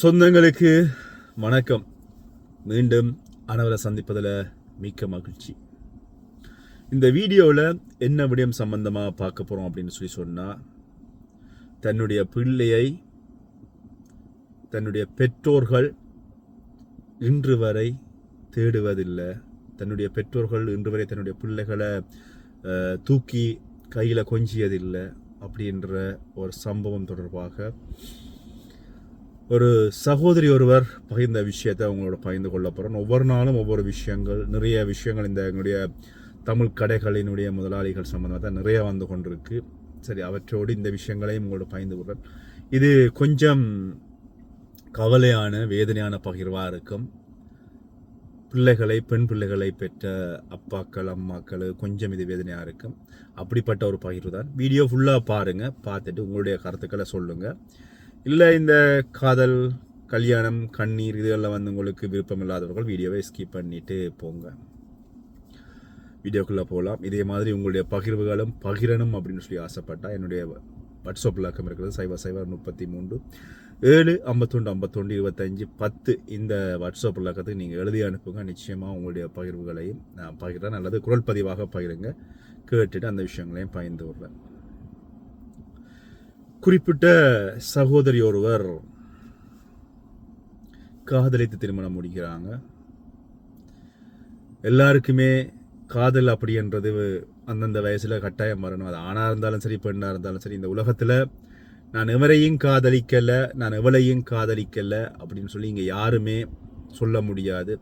சொந்தங்களுக்கு வணக்கம். மீண்டும் அனைவரை சந்திப்பதில் மிக்க மகிழ்ச்சி. இந்த வீடியோவில் என்ன விடயம் சம்பந்தமாக பார்க்க போகிறோம் அப்படின்னு சொன்னால், தன்னுடைய பிள்ளையை தன்னுடைய பெற்றோர்கள் இன்று வரை தேடுவதில்லை. தன்னுடைய பெற்றோர்கள் இன்று வரை தன்னுடைய பிள்ளைகளை தூக்கி கையில் கொஞ்சியதில்லை அப்படின்ற ஒரு சம்பவம் தொடர்பாக ஒரு சகோதரி ஒருவர் பகிர்ந்த விஷயத்தை அவங்களோட பகிர்ந்து கொள்ள போகிறோம். ஒவ்வொரு நாளும் ஒவ்வொரு விஷயங்கள், நிறைய விஷயங்கள் இந்த எங்களுடைய தமிழ் கடைகளினுடைய முதலாளிகள் சம்பந்தமாக நிறைய வந்து கொண்டிருக்கு. சரி, அவற்றோடு இந்த விஷயங்களையும் உங்களோட பகிர்ந்து கொள்கிறேன். இது கொஞ்சம் கவலையான வேதனையான பகிர்வாக இருக்கும். பெண் பிள்ளைகளை பெற்ற அப்பாக்கள் அம்மாக்கள் கொஞ்சம் இது வேதனையாக இருக்கும். அப்படிப்பட்ட ஒரு பகிர்வு தான். வீடியோ ஃபுல்லாக பாருங்கள், பார்த்துட்டு உங்களுடைய கருத்துக்களை சொல்லுங்கள். இல்லை இந்த காதல், கல்யாணம், கண்ணீர் இதெல்லாம் வந்து உங்களுக்கு விருப்பம் இல்லாதவர்கள் வீடியோவை ஸ்கிப் பண்ணிட்டு போங்க. வீடியோக்குள்ளே போகலாம். இதே மாதிரி உங்களுடைய பகிர்வுகளும் பகிரணும் அப்படின்னு சொல்லி ஆசைப்பட்டால் என்னுடைய வாட்ஸ்அப் இலக்கம் இருக்கிறது 0033 751 51 25 10. இந்த வாட்ஸ்அப் இலக்கத்துக்கு நீங்கள் எழுதி அனுப்புங்க. நிச்சயமாக உங்களுடைய பகிர்வுகளையும் நான் பகிர்றேன். அல்லது குரல் பதிவாக பகிருங்க. கேட்டுட்டு அந்த விஷயங்களையும் பகிர்ந்து விடுறேன். குறிப்பிட்ட சகோதரி ஒருவர் காதலித்து திருமணம் முடிக்கிறாங்க. எல்லாருக்குமே காதல் அப்படின்றது அந்தந்த வயசில் கட்டாயம் வரணும். அது ஆணாக இருந்தாலும் சரி, பெண்ணாக இருந்தாலும் சரி. இந்த உலகத்தில் நான் எவரையும் காதலிக்கலை, நான் எவளையும் காதலிக்கலை அப்படின்னு சொல்லி இங்கே யாருமே சொல்ல முடியாது.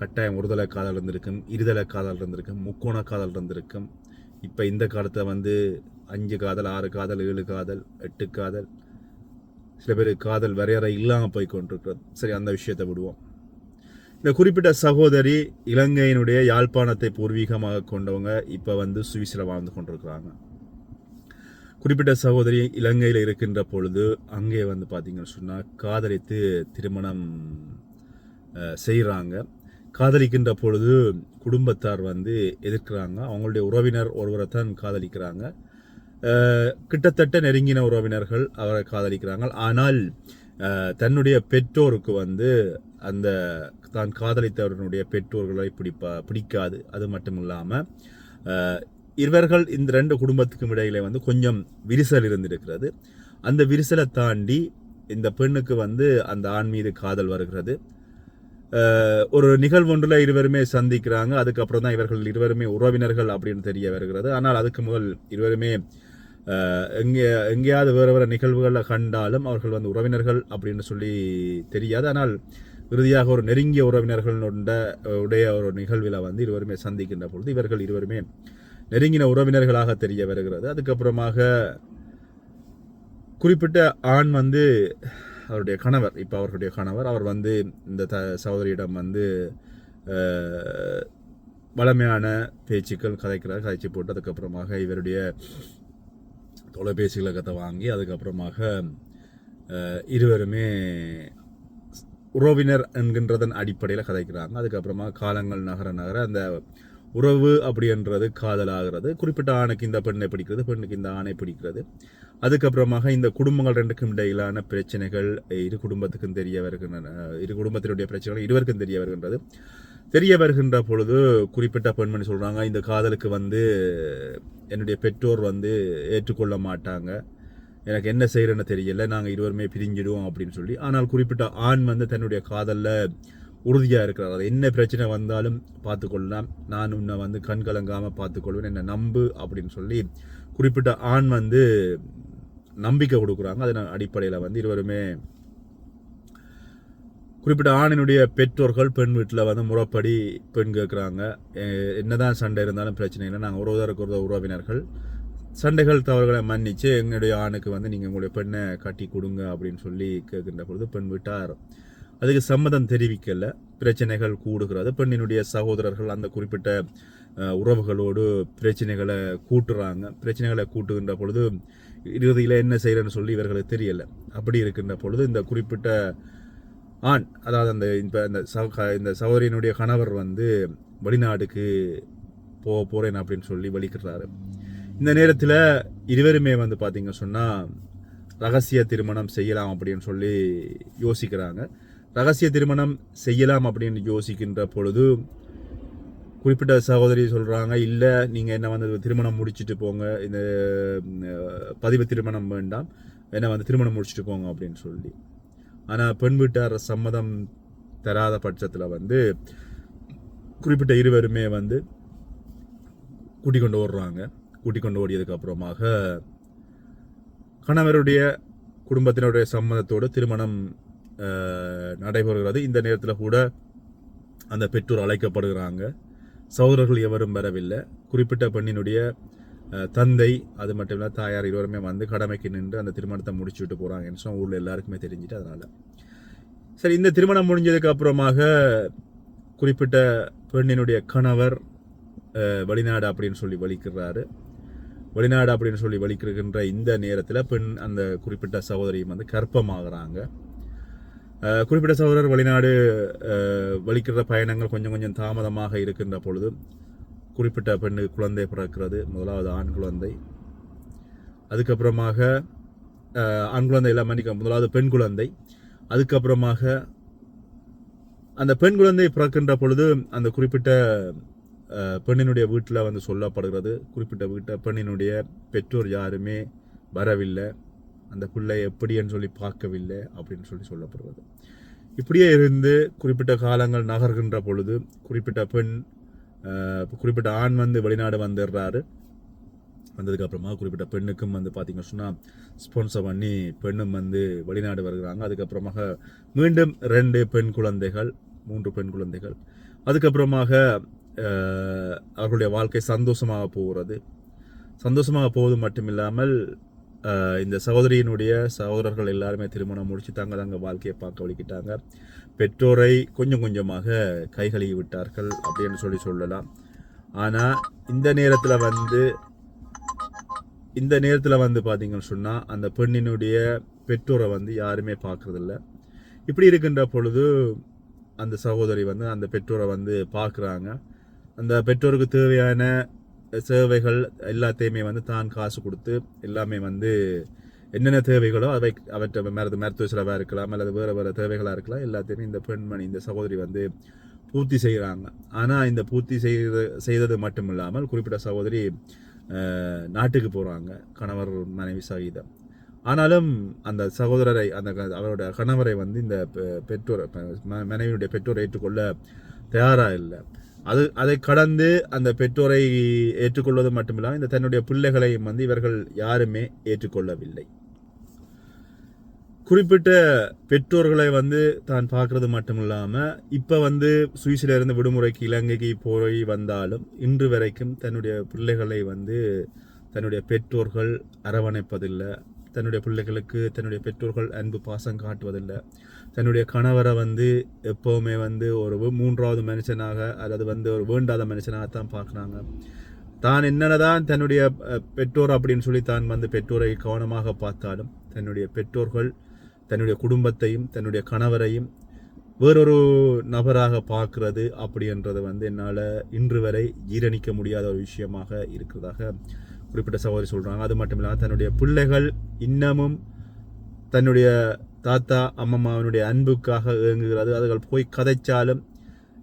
கட்டாயம் ஒருதலை காதல் இருந்திருக்கும், இருதலை காதல் இருந்திருக்கும், முக்கோண காதல் இருந்திருக்கும். இப்போ இந்த காலத்தை வந்து 5 காதல், 6 காதல், 7 காதல், 8 காதல், சில பேர் காதல் வரையறை இல்லாமல் போய் கொண்டிருக்கிறது. சரி, அந்த விஷயத்தை விடுவோம். இந்த குறிப்பிட்ட சகோதரி இலங்கையினுடைய யாழ்ப்பாணத்தை பூர்வீகமாக கொண்டவங்க இப்போ வந்து சுவிஸில் வாழ்ந்து கொண்டிருக்கிறாங்க. குறிப்பிட்ட சகோதரி இலங்கையில் இருக்கின்ற பொழுது அங்கே வந்து பார்த்தீங்கன்னு சொன்னால் காதலித்து திருமணம் செய்கிறாங்க. காதலிக்கின்ற பொழுது குடும்பத்தார் வந்து எதிர்க்கிறாங்க. அவங்களுடைய உறவினர் ஒருவரை தான் காதலிக்கிறாங்க. கிட்டத்தட்ட நெருங்கின உறவினர்கள் அவரை காதலிக்கிறாங்க. ஆனால் தன்னுடைய பெற்றோருக்கு வந்து அந்த தான் காதலித்தவர்களுடைய பெற்றோர்களை பிடிக்காது. அது மட்டும் இல்லாமல் இவர்கள் இந்த 2 குடும்பத்துக்கும் இடையில வந்து கொஞ்சம் விரிசல் இருந்திருக்கிறது. அந்த விரிசலை தாண்டி இந்த பெண்ணுக்கு வந்து அந்த ஆண் மீது காதல் வருகிறது. ஒரு நிகழ்வொன்றில் இருவருமே சந்திக்கிறாங்க. அதுக்கப்புறம் தான் இவர்கள் இருவருமே உறவினர்கள் அப்படின்னு தெரிய வருகிறது. ஆனால் அதுக்கு முதல் இருவருமே எங்கேயாவது வேறு நிகழ்வுகளில் கண்டாலும் அவர்கள் வந்து உறவினர்கள் அப்படின்னு சொல்லி தெரியாது. ஆனால் இறுதியாக ஒரு நெருங்கிய உறவினர்கள் உடைய ஒரு நிகழ்வில் வந்து இருவருமே சந்திக்கின்ற பொழுது இவர்கள் இருவருமே நெருங்கின உறவினர்களாக தெரிய வருகிறது. அதுக்கப்புறமாக குறிப்பிட்ட ஆண் வந்து அவருடைய கணவர், இப்போ அவர்களுடைய கணவர், அவர் வந்து இந்த சகோதரியிடம் வந்து வளமையான பேச்சுக்கள் கதைக்கிறார். கதைச்சி போட்டு அதுக்கப்புறமாக இவருடைய தொலைபேசிகளை கதை வாங்கி அதுக்கப்புறமாக இருவருமே உறவினர் என்கின்றதன் அடிப்படையில் கதைக்கிறாங்க. அதுக்கப்புறமா காலங்கள் நகர அந்த உறவு அப்படின்றது காதலாகிறது. குறிப்பிட்ட ஆணுக்கு இந்த பெண்ணை பிடிக்கிறது, பெண்ணுக்கு இந்த ஆணை பிடிக்கிறது. அதுக்கப்புறமாக இந்த குடும்பங்கள் 2க்கும் இடையிலான பிரச்சனைகள் இரு குடும்பத்துக்கும் தெரிய வருகின்றன. இரு குடும்பத்தினுடைய பிரச்சனைகள் இருவருக்கும் தெரிய வருகின்ற பொழுது குறிப்பிட்ட பெண்மணி சொல்கிறாங்க, இந்த காதலுக்கு வந்து என்னுடைய பெற்றோர் வந்து ஏற்றுக்கொள்ள மாட்டாங்க, எனக்கு என்ன செய்கிறேன்னு தெரியல, நாங்கள் இருவருமே பிரிஞ்சிடுவோம் அப்படின்னு சொல்லி. ஆனால் குறிப்பிட்ட ஆண் வந்து தன்னுடைய காதலில் உறுதியாக இருக்கிறார். அது என்ன பிரச்சனை வந்தாலும் பார்த்துக்கொள்ளலாம், நான் உன்னை வந்து கண் கலங்காமல் பார்த்துக்கொள்வேன், என்னை நம்பு அப்படின்னு சொல்லி குறிப்பிட்ட ஆண் வந்து நம்பிக்கை கொடுக்குறாங்க. அதன் அடிப்படையில் வந்து இருவருமே குறிப்பிட்ட ஆணினுடைய பெற்றோர்கள் பெண் வீட்டில் வந்து முறைப்படி பெண் கேட்குறாங்க. என்னதான் சண்டை இருந்தாலும் பிரச்சனை இல்லை, நாங்கள் ஒருவருக்கு ஒரு உறவினர்கள், சண்டைகள் தவறுகளை மன்னித்து எங்களுடைய ஆணுக்கு வந்து நீங்கள் உங்களுடைய பெண்ணை கட்டி கொடுங்க அப்படின்னு சொல்லி கேட்கின்ற பொழுது பெண் வீட்டார் அதுக்கு சம்மதம் தெரிவிக்கல. பிரச்சனைகள் கூடுகிறது. பெண்ணினுடைய சகோதரர்கள் அந்த குறிப்பிட்ட உறவுகளோடு பிரச்சனைகளை கூட்டுறாங்க. பிரச்சனைகளை கூட்டுகின்ற பொழுது இறுதியில் என்ன செய்கிறேன்னு சொல்லி இவர்களுக்கு தெரியலை. அப்படி இருக்கின்ற பொழுது இந்த குறிப்பிட்ட ஆண், அதாவது அந்த இந்த சகோதரியினுடைய கணவர் வந்து வெளிநாடுக்கு போகிறேன் அப்படின்னு சொல்லி வலிக்கிறாரு. இந்த நேரத்தில் இருவருமே வந்து பார்த்தீங்க சொன்னால் ரகசிய திருமணம் செய்யலாம் அப்படின்னு சொல்லி யோசிக்கிறாங்க. ரகசிய திருமணம் செய்யலாம் அப்படின்னு யோசிக்கின்ற பொழுது குறிப்பிட்ட சகோதரி சொல்கிறாங்க, இல்லை நீங்கள் என்ன வந்து திருமணம் முடிச்சுட்டு போங்க, இந்த பதிவு திருமணம் வேண்டாம், என்ன வந்து திருமணம் முடிச்சுட்டு போங்க அப்படின்னு சொல்லி. ஆனால் பெண் வீட்டார் சம்மதம் தராத பட்சத்தில் வந்து குறிப்பிட்ட இருவருமே வந்து கூட்டிக் கொண்டு ஓடுறாங்க. கூட்டிக் கொண்டு ஓடியதுக்கு அப்புறமாக கணவருடைய குடும்பத்தினருடைய சம்மதத்தோடு திருமணம் நடைபெறுகிறது. இந்த நேரத்தில் கூட அந்த பெற்றோர் அழைக்கப்படுகிறாங்க. சகோதரர்கள் எவரும் வரவில்லை. குறிப்பிட்ட பெண்ணினுடைய தந்தை அது மட்டும் இல்லை தாயார் இருவருமே வந்து கடமைக்கு நின்று அந்த திருமணத்தை முடிச்சு விட்டு போகிறாங்கன்னு சொன்னால் ஊரில் எல்லாருக்குமே தெரிஞ்சுட்டு அதனால் சரி, இந்த திருமணம் முடிஞ்சதுக்கு அப்புறமாக குறிப்பிட்ட பெண்ணினுடைய கணவர் வெளிநாடு அப்படின்னு சொல்லி வலிக்கிறாரு. வெளிநாடு அப்படின்னு சொல்லி வலிக்கின்ற இந்த நேரத்தில் பெண் அந்த குறிப்பிட்ட சகோதரியும் வந்து கர்ப்பமாகறாங்க. குறிப்பிட்ட சகோதரர் வெளிநாடு வலிக்கிற பயணங்கள் கொஞ்சம் கொஞ்சம் தாமதமாக இருக்கின்ற பொழுது குறிப்பிட்ட பெண்ணுக்கு குழந்தை பிறக்கிறது. முதலாவது ஆண் குழந்தை, அதுக்கப்புறமாக ஆண் குழந்தை எல்லாம் மன்னிக்க முதலாவது பெண் குழந்தை. அதுக்கப்புறமாக அந்த பெண் குழந்தை பிறக்கின்ற பொழுது அந்த குறிப்பிட்ட பெண்ணினுடைய வீட்டில் வந்து சொல்லப்படுகிறது, குறிப்பிட்ட பெண்ணினுடைய பெற்றோர் யாருமே வரவில்லை, அந்த பிள்ளை எப்படின்னு சொல்லி பார்க்கவில்லை அப்படின்னு சொல்லி சொல்லப்படுவது. இப்படியே இருந்து குறிப்பிட்ட காலங்கள் நகர்கின்ற பொழுது குறிப்பிட்ட ஆண் வந்து வெளிநாடு வந்துடுறாரு. வந்ததுக்கப்புறமா குறிப்பிட்ட பெண்ணுக்கும் வந்து பார்த்திங்க சொன்னால் ஸ்பான்சர் பண்ணி பெண்ணும் வந்து வெளிநாடு வருகிறாங்க. அதுக்கப்புறமாக மீண்டும் 2 பெண் குழந்தைகள், 3 பெண் குழந்தைகள். அதுக்கப்புறமாக அவர்களுடைய வாழ்க்கை சந்தோஷமாக போகிறது. சந்தோஷமாக போவது மட்டுமில்லாமல் இந்த சகோதரியினுடைய சகோதரர்கள் எல்லாருமே திருமணம் முடித்து தங்க வாழ்க்கையை பார்க்க வலிக்கிட்டாங்க. பெற்றோரை கொஞ்சம் கொஞ்சமாக கைகழுவி விட்டார்கள் அப்படின்னு சொல்லலாம். ஆனால் இந்த நேரத்தில் வந்து பார்த்தீங்கன்னு சொன்னால் அந்த பெண்ணினுடைய பெற்றோரை வந்து யாருமே பார்க்குறதில்ல. இப்படி இருக்கின்ற பொழுது அந்த சகோதரி வந்து அந்த பெற்றோரை வந்து பார்க்குறாங்க. அந்த பெற்றோருக்கு தேவையான சேவைகள் எல்லாத்தையுமே வந்து தான் காசு கொடுத்து எல்லாமே வந்து என்னென்ன தேவைகளோ அவற்றை மருத்துவ செலவாக இருக்கலாம் அல்லது வேறு தேவைகளாக இருக்கலாம், எல்லாத்தையுமே இந்த பெண்மணி இந்த சகோதரி வந்து பூர்த்தி செய்கிறாங்க. ஆனால் இந்த பூர்த்தி செய்தது மட்டும் இல்லாமல் குறிப்பிட்ட சகோதரி நாட்டுக்கு போகிறாங்க கணவர் மனைவி சகிதம். ஆனாலும் அந்த சகோதரரை அவரோட கணவரை வந்து இந்த மனைவியுடைய பெற்றோரை ஏற்றுக்கொள்ள தயாராக இல்லை. அதை கடந்து அந்த பெற்றோரை ஏற்றுக்கொள்வது மட்டுமில்லாமல் இந்த தன்னுடைய பிள்ளைகளையும் வந்து இவர்கள் யாருமே ஏற்றுக்கொள்ளவில்லை. குறிப்பிட்ட பெற்றோர்களை வந்து தான் பார்க்கறது மட்டும் இல்லாமல் இப்போ வந்து சுவிஸில் இருந்து விடுமுறைக்கு இலங்கைக்கு போய் வந்தாலும் இன்று வரைக்கும் தன்னுடைய பிள்ளைகளை வந்து தன்னுடைய பெற்றோர்கள் அரவணைப்பதில்லை. தன்னுடைய பிள்ளைகளுக்கு தன்னுடைய பெற்றோர்கள் அன்பு பாசம் காட்டுவதில்லை. தன்னுடைய கணவரை வந்து எப்போவுமே வந்து ஒரு 3வது மனுஷனாக அல்லது வந்து ஒரு வேண்டாத மனுஷனாகத்தான் பார்க்குறாங்க. தான் என்னதான் தன்னுடைய பெற்றோர் அப்படின்னு சொல்லி தான் வந்து பெற்றோரை கவனமாக பார்த்தாலும் தன்னுடைய பெற்றோர்கள் தன்னுடைய குடும்பத்தையும் தன்னுடைய கணவரையும் வேறொரு நபராக பார்க்கறது அப்படின்றது வந்து என்னால் இன்று வரை ஜீரணிக்க முடியாத ஒரு விஷயமாக இருக்கிறதாக குறிப்பிட்ட சகோதரி சொல்கிறாங்க. அது மட்டும் இல்லாமல் தன்னுடைய பிள்ளைகள் இன்னமும் தன்னுடைய தாத்தா அம்மம்மாவினுடைய அன்புக்காக ஏங்குகிறது. அதுகள் போய் கதைச்சாலும்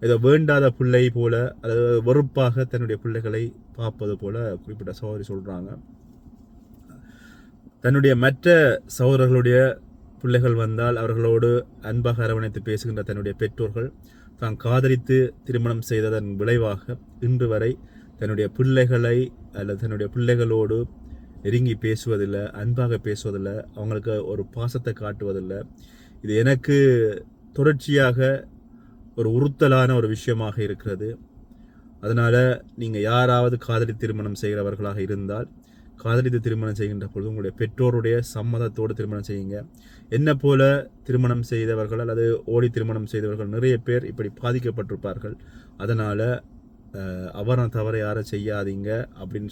ஏதோ வேண்டாத பிள்ளை போல அல்லது வெறுப்பாக தன்னுடைய பிள்ளைகளை பார்ப்பது போல குறிப்பிட்ட சகோதரி சொல்கிறாங்க. தன்னுடைய மற்ற சகோதரர்களுடைய பிள்ளைகள் வந்தால் அவர்களோடு அன்பாக அரவணைத்து பேசுகின்ற தன்னுடைய பெற்றோர்கள் தான் காதலித்து திருமணம் செய்ததன் விளைவாக இன்று வரை தன்னுடைய பிள்ளைகளை அல்லது தன்னுடைய பிள்ளைகளோடு நெருங்கி பேசுவதில்லை, அன்பாக பேசுவதில்லை, அவங்களுக்கு ஒரு பாசத்தை காட்டுவதில்லை. இது எனக்கு தொடர்ச்சியாக ஒரு உறுத்தலான ஒரு விஷயமாக இருக்கிறது. அதனால் நீங்கள் யாராவது காதலி திருமணம் செய்கிறவர்களாக இருந்தால் காதலித்து திருமணம் செய்கின்ற பொழுது உங்களுடைய பெற்றோருடைய சம்மதத்தோடு திருமணம் செய்யுங்க. என்ன போல திருமணம் செய்தவர்கள் அல்லது ஓடி திருமணம் செய்தவர்கள் நிறைய பேர் இப்படி பாதிக்கப்பட்டிருப்பார்கள். அதனால் அவரான தவறை யாரும் செய்யாதீங்க அப்படின்னு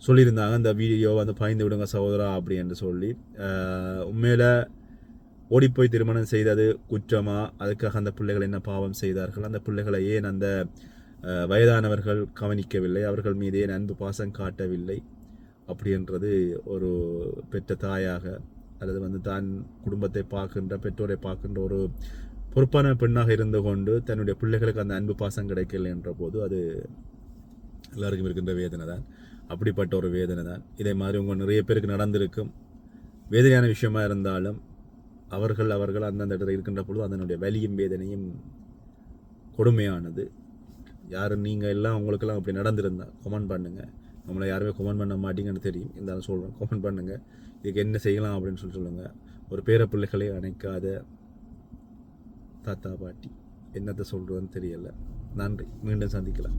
சொல்லியிருந்தாங்க. அந்த வீடியோ வந்து பயந்து விடுங்க சகோதரா அப்படின்னு சொல்லி. உண்மையில் ஓடிப்போய் திருமணம் செய்தது குற்றமா, அதுக்காக அந்த பிள்ளைகள் என்ன பாவம் செய்தார்கள், அந்த பிள்ளைகளை ஏன் அந்த வயதானவர்கள் கவனிக்கவில்லை, அவர்கள் மீது ஏன் அன்பு பாசம் காட்டவில்லை அப்படின்றது ஒரு பெற்ற தாயாக அல்லது வந்து தான் குடும்பத்தை பார்க்கின்ற பெற்றோரை பார்க்கின்ற ஒரு பொறுப்பான பெண்ணாக இருந்து கொண்டு தன்னுடைய பிள்ளைகளுக்கு அந்த அன்பு பாசம் கிடைக்கல என்ற போது அது எல்லாருக்கும் இருக்கின்ற வேதனை தான். அப்படிப்பட்ட ஒரு வேதனை தான். இதே மாதிரி உங்கள் நிறைய பேருக்கு நடந்திருக்கும். வேதனையான விஷயமா இருந்தாலும் அவர்கள் அந்தந்த இடத்துல இருக்கின்ற பொழுது அதனுடைய வலியும் வேதனையும் கொடுமையானது. யார் நீங்கள் எல்லாம் உங்களுக்கெல்லாம் அப்படி நடந்திருந்தால் கமெண்ட் பண்ணுங்கள். நம்மளை யாருமே கமெண்ட் பண்ண மாட்டீங்கன்னு தெரியும், இருந்தாலும் சொல்கிறேன், கமெண்ட் பண்ணுங்கள். இதுக்கு என்ன செய்யலாம் அப்படின்னு சொல்லுங்கள். ஒரு பேர பிள்ளைகளை அணைக்காத தாத்தா பாட்டி என்னத்தை சொல்கிறதுன்னு தெரியலை. நன்றி, மீண்டும் சந்திக்கலாம்.